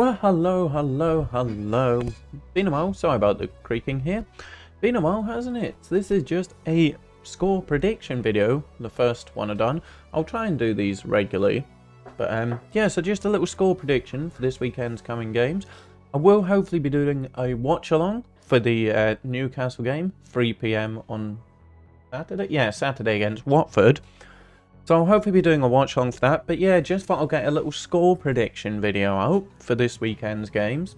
Well, hello. Been a while, sorry about the creaking here. Been a while, hasn't it? So this is just a score prediction video, the first one I've done. I'll try and do these regularly. But yeah, so just a little score prediction for this weekend's coming games. I will hopefully be doing a watch along for the Newcastle game, 3 PM on Saturday? Yeah, Saturday against Watford. So I'll hopefully be doing a watch along for that. But yeah, just thought I'll get a little score prediction video out for this weekend's games.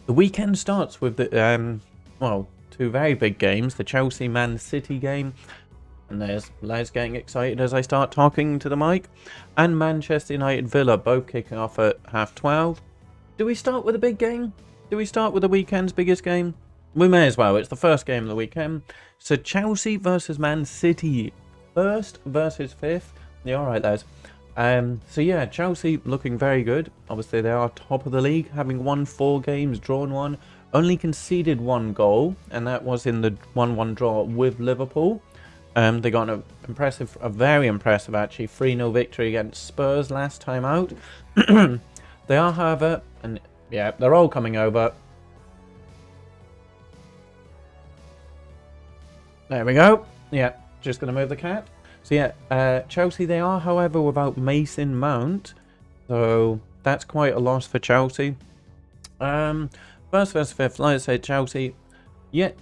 The weekend starts with the, well, two very big games. The Chelsea-Man City game. And there's Les getting excited as I start talking to the mic. And Manchester United-Villa both kicking off at 12:30. Do we start with a big game? Do we start with the weekend's biggest game? We may as well. It's the first game of the weekend. So Chelsea versus Man City. First versus fifth. Yeah, alright, lads. So yeah, Chelsea looking very good. Obviously, they are top of the league, having won 4 games, drawn 1, only conceded 1 goal, and that was in the 1-1 draw with Liverpool. They got a very impressive actually 3-0 victory against Spurs last time out. They are, however, and yeah, they're all coming over. There we go. Yeah. Just going to move the cat. So yeah, Chelsea, they are, however, without Mason Mount. So that's quite a loss for Chelsea. First versus fifth, like I said, Chelsea yet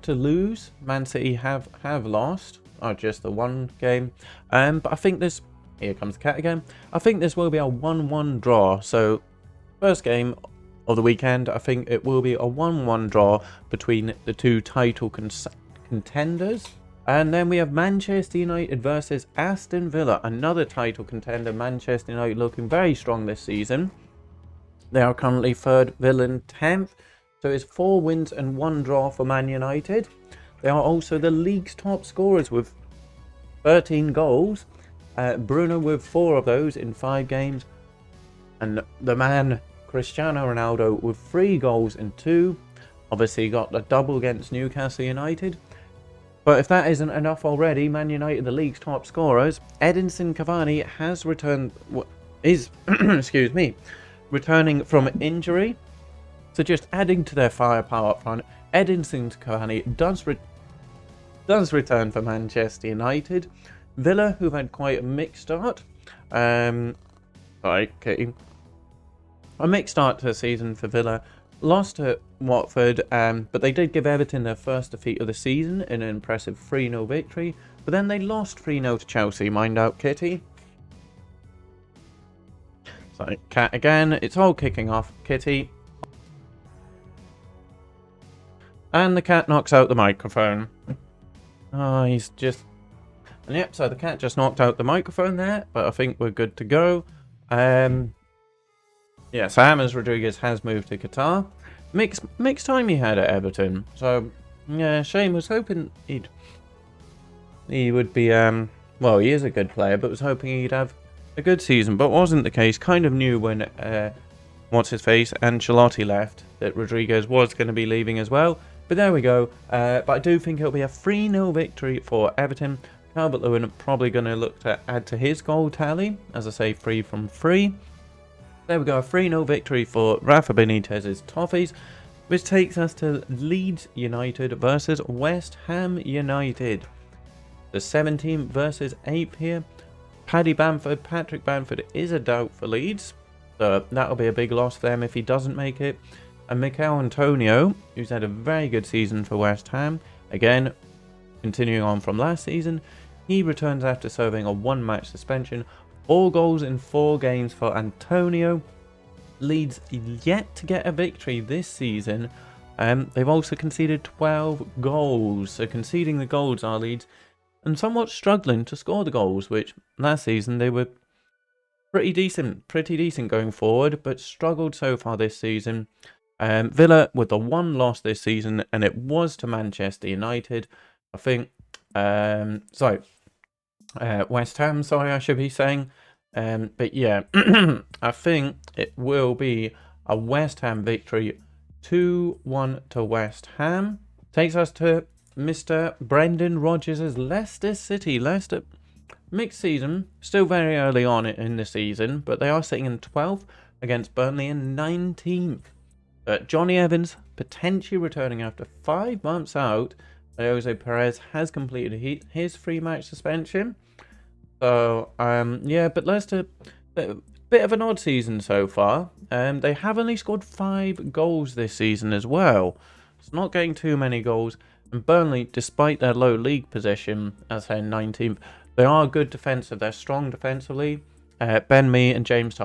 to lose. Man City have lost. Oh, just the one game. But I think this, here comes the cat again. I think this will be a 1-1 draw. So first game of the weekend, I think it will be a 1-1 draw between the two title contenders. And then we have Manchester United versus Aston Villa, another title contender. Manchester United looking very strong this season. They are currently 3rd, Villa 10th. So it's 4 wins and 1 draw for Man United. They are also the league's top scorers with 13 goals. Bruno with 4 of those in 5 games. And the man Cristiano Ronaldo with 3 goals in 2. Obviously got a double against Newcastle United. But if that isn't enough already, Man United, the league's top scorers, Edinson Cavani has returned, excuse me, returning from injury. So just adding to their firepower up front, Edinson Cavani does return for Manchester United. Villa, who've had quite a mixed start. A mixed start to the season for Villa. Lost to Watford, but they did give Everton their first defeat of the season in an impressive 3-0 victory. But then they lost 3-0 to Chelsea. Mind out, Kitty. So, cat again. It's all kicking off, Kitty. And the cat knocks out the microphone. Oh, he's just... And yep, so the cat just knocked out the microphone there, but I think we're good to go. Yeah, so James Rodriguez has moved to Qatar. Mixed time he had at Everton. So, yeah, shame. Was hoping he would be, well, he is a good player, but was hoping he'd have a good season. But wasn't the case. Kind of knew when, what's-his-face, Ancelotti left, that Rodriguez was going to be leaving as well. But there we go. But I do think it'll be a 3-0 victory for Everton. Calvert-Lewin probably going to look to add to his goal tally. As I say, 3 from 3. There we go, a 3-0 victory for Rafa Benitez's Toffees, which takes us to Leeds United versus West Ham United. The 17th versus 8th here. Patrick Bamford is a doubt for Leeds, so that'll be a big loss for them if he doesn't make it. And Mikel Antonio, who's had a very good season for West Ham, again, continuing on from last season, he returns after serving a 1-match suspension. 4 goals in 4 games for Antonio. Leeds yet to get a victory this season. They've also conceded 12 goals. So conceding the goals are Leeds. And somewhat struggling to score the goals, which last season they were pretty decent going forward, but struggled so far this season. Villa with the 1 loss this season, and it was to Manchester United. I think, West Ham, sorry, I should be saying. But yeah, I think it will be a West Ham victory. 2-1 to West Ham. Takes us to Mr. Brendan Rodgers' Leicester City. Leicester, mixed season, still very early on in the season, but they are sitting in 12th against Burnley in 19th. Johnny Evans potentially returning after 5 months out. Jose Perez has completed his 3-match suspension. So, yeah, but Leicester, a bit of an odd season so far. They have only scored 5 goals this season as well. It's not getting too many goals. And Burnley, despite their low league position, as they're 19th, they are good defensive. They're strong defensively. Ben Mee and James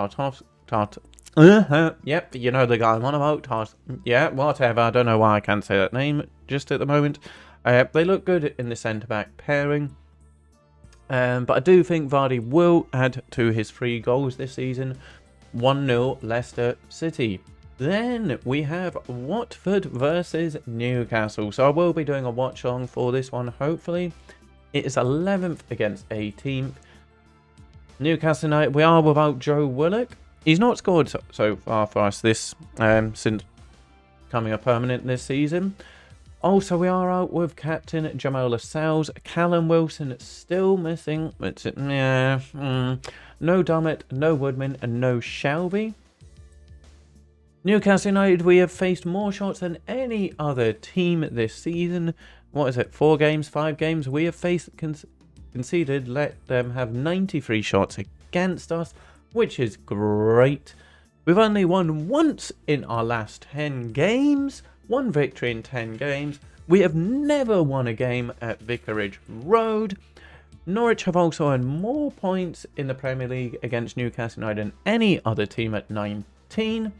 Yep, you know the guy I'm on about. Yeah, whatever. I don't know why I can't say that name just at the moment. They look good in the centre-back pairing. But I do think Vardy will add to his 3 goals this season. 1-0 Leicester City. Then we have Watford versus Newcastle. So I will be doing a watch-along for this one, hopefully. It is 11th against 18th. Newcastle United, we are without Joe Willock. He's not scored so far for us this since becoming a permanent this season. Also, we are out with captain Jamal Lascelles. Callum Wilson still missing. No Dummett, no Woodman, and no Shelby. Newcastle United, we have faced more shots than any other team this season. What is it, 4 games, 5 games? We have conceded, let them have 93 shots against us, which is great. We've only won once in our last 10 games. 1 victory in 10 games. We have never won a game at Vicarage Road. Norwich have also earned more points in the Premier League against Newcastle United than any other team at 19.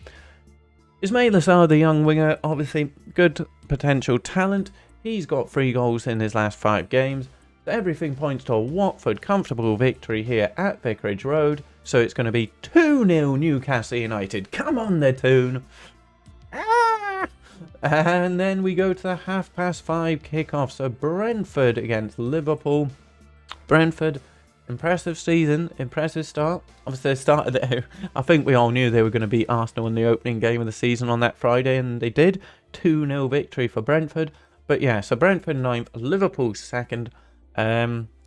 Ismail Assar, the young winger, obviously good potential talent. He's got 3 goals in his last 5 games. So everything points to a Watford comfortable victory here at Vicarage Road. So it's going to be 2-0 Newcastle United. Come on, the Toon. And then we go to the 5:30 kickoff. So Brentford against Liverpool. Brentford, impressive season, impressive start. Obviously they started there. I think we all knew they were going to beat Arsenal in the opening game of the season on that Friday, and they did. 2-0 victory for Brentford. But yeah, so Brentford 9th, Liverpool 2nd.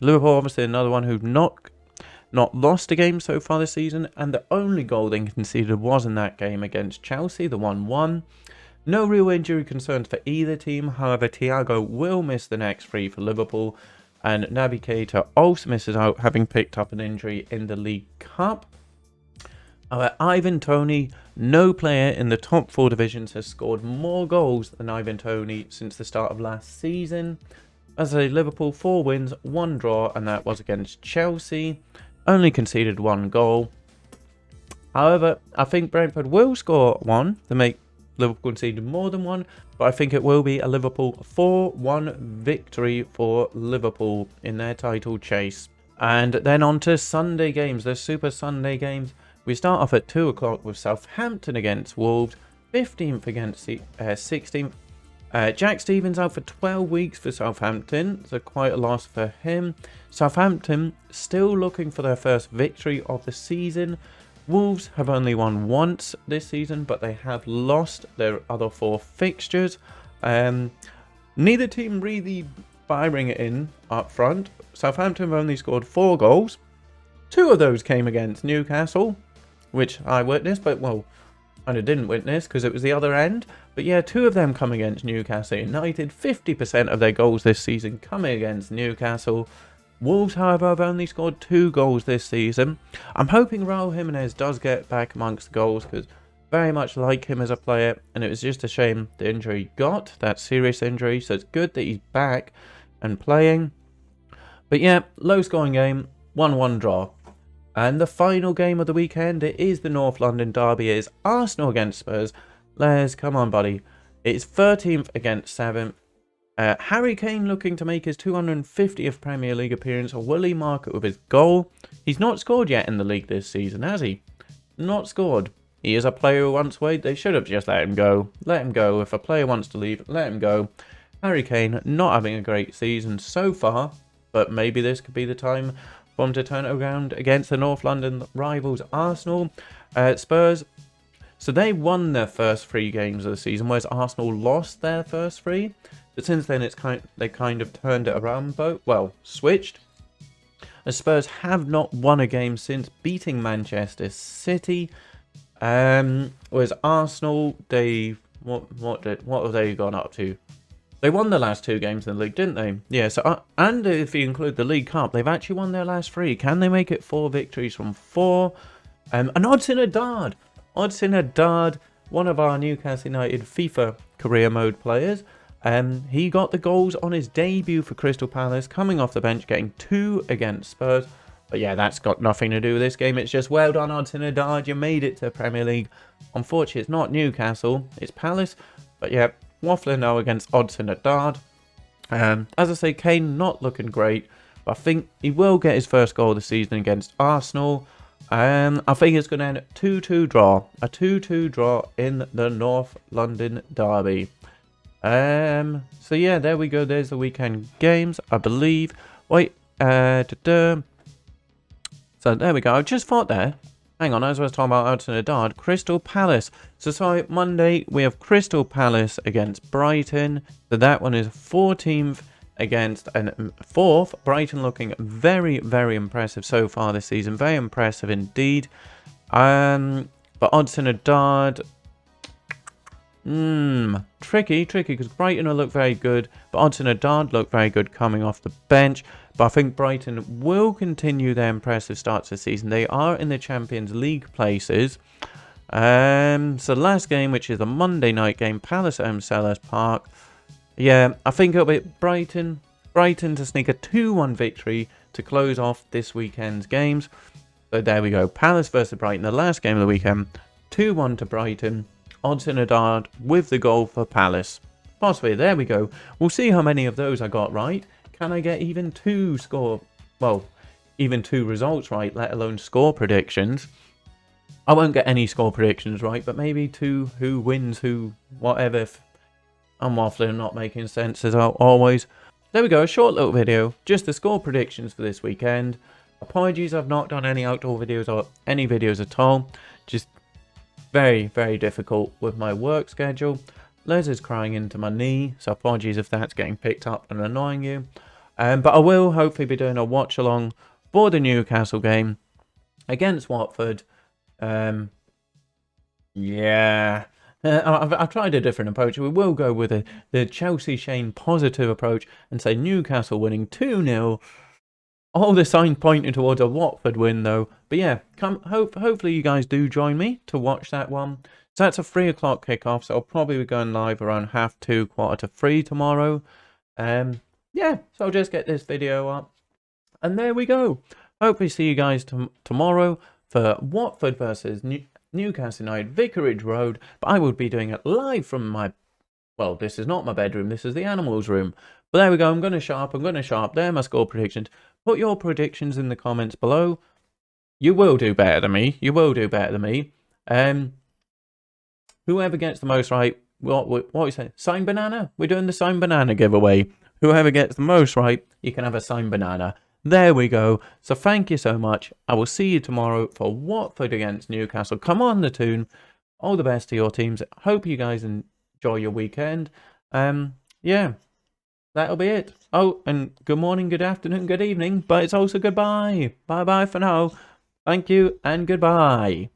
Liverpool obviously another one who've not lost a game so far this season, and the only goal they conceded was in that game against Chelsea, the 1-1. No real injury concerns for either team. However, Thiago will miss the next 3 for Liverpool, and Naby Keita also misses out, having picked up an injury in the League Cup. Ivan Toney, no player in the top 4 divisions has scored more goals than Ivan Toney since the start of last season. As a Liverpool, 4 wins, 1 draw, and that was against Chelsea. Only conceded 1 goal. However, I think Brentford will score 1 to make Liverpool conceded more than 1, but I think it will be a Liverpool 4-1 victory for Liverpool in their title chase. And then on to Sunday games, the Super Sunday games. We start off at 2 o'clock with Southampton against Wolves, 15th against 16th. Jack Stevens out for 12 weeks for Southampton, so quite a loss for him. Southampton still looking for their first victory of the season. Wolves have only won once this season, but they have lost their other 4 fixtures. Neither team really firing it in up front. Southampton have only scored 4 goals. 2 of those came against Newcastle, which I witnessed, but well, I didn't witness because it was the other end. But yeah, 2 of them come against Newcastle United. 50% of their goals this season coming against Newcastle. Wolves, however, have only scored 2 goals this season. I'm hoping Raul Jimenez does get back amongst the goals because very much like him as a player, and it was just a shame the injury he got, that serious injury, so it's good that he's back and playing. But yeah, low scoring game, 1-1 draw. And the final game of the weekend, it is the North London derby. It is Arsenal against Spurs. Les, come on buddy. It's 13th against 7th. Harry Kane looking to make his 250th Premier League appearance. Will he mark it with his goal? He's not scored yet in the league this season, has he? Not scored. He is a player who wants to wait. They should have just let him go. Let him go. If a player wants to leave, let him go. Harry Kane not having a great season so far, but maybe this could be the time for him to turn it around against the North London rivals Arsenal. Spurs, so they won their first 3 games of the season, whereas Arsenal lost their first 3. But since then, they kind of turned it around, switched. As Spurs have not won a game since beating Manchester City. Was Arsenal, what have they gone up to? They won the last 2 games in the league, didn't they? Yeah, so, and if you include the League Cup, they've actually won their last 3. Can they make it 4 victories from 4? And odds in a dard. Odds in a dard. One of our Newcastle United FIFA career mode players. He got the goals on his debut for Crystal Palace, coming off the bench, getting 2 against Spurs. But yeah, that's got nothing to do with this game. It's just well done, odds in a dard. You made it to Premier League. Unfortunately, it's not Newcastle. It's Palace. But yeah, waffling now against odds in a dard. As I say, Kane not looking great. But I think he will get his first goal of the season against Arsenal. I think it's going to end 2-2 draw. A 2-2 draw in the North London derby. So yeah, there we go. There's the weekend games, I believe. Wait, So there we go. I just thought there. Hang on, as I was talking about odds in a dard, Crystal Palace. So sorry, Monday we have Crystal Palace against Brighton. So that one is 14th against and 4th. Brighton looking very, very impressive so far this season. Very impressive indeed. But odds in a dard. Tricky because Brighton will look very good, but odds in a dard look very good coming off the bench. But I think Brighton will continue their impressive start to the season. They are in the Champions League places. So last game, which is a Monday night game, Palace at home, Selhurst Park. Yeah, I think it'll be Brighton to sneak a 2-1 victory to close off this weekend's games. So there we go, Palace versus Brighton, the last game of the weekend. 2-1 to Brighton. Odds in a dard with the goal for Palace. Possibly, there we go. We'll see how many of those I got right. Can I get even 2 results right, let alone score predictions? I won't get any score predictions right, but maybe 2 who wins, who, whatever. If I'm waffling and not making sense as always. There we go, a short little video. Just the score predictions for this weekend. Apologies, I've not done any outdoor videos or any videos at all. Just very, very difficult with my work schedule. Les is crying into my knee, so apologies if that's getting picked up and annoying you. But I will hopefully be doing a watch along for the Newcastle game against Watford. Yeah. I've tried a different approach. We will go with the Chelsea Shane positive approach and say Newcastle winning 2-0. All the signs pointing towards a Watford win, though. But yeah, hopefully you guys do join me to watch that one. So that's a 3 o'clock kickoff, so I'll probably be going live around 2:30, 2:45 tomorrow. Yeah, so I'll just get this video up. And there we go. Hopefully see you guys tomorrow for Watford versus Newcastle United, Vicarage Road. But I will be doing it live from my... Well, this is not my bedroom, this is the animals room. But there we go, I'm going to sharp. There are my score predictions. Put your predictions in the comments below. You will do better than me. Whoever gets the most right, what we say? Sign banana? We're doing the sign banana giveaway. Whoever gets the most right, you can have a signed banana. There we go. So thank you so much. I will see you tomorrow for Watford against Newcastle. Come on the tune. All the best to your teams. Hope you guys enjoy your weekend. Yeah, that'll be it. Oh, and good morning, good afternoon, good evening. But it's also goodbye. Bye-bye for now. Thank you and goodbye.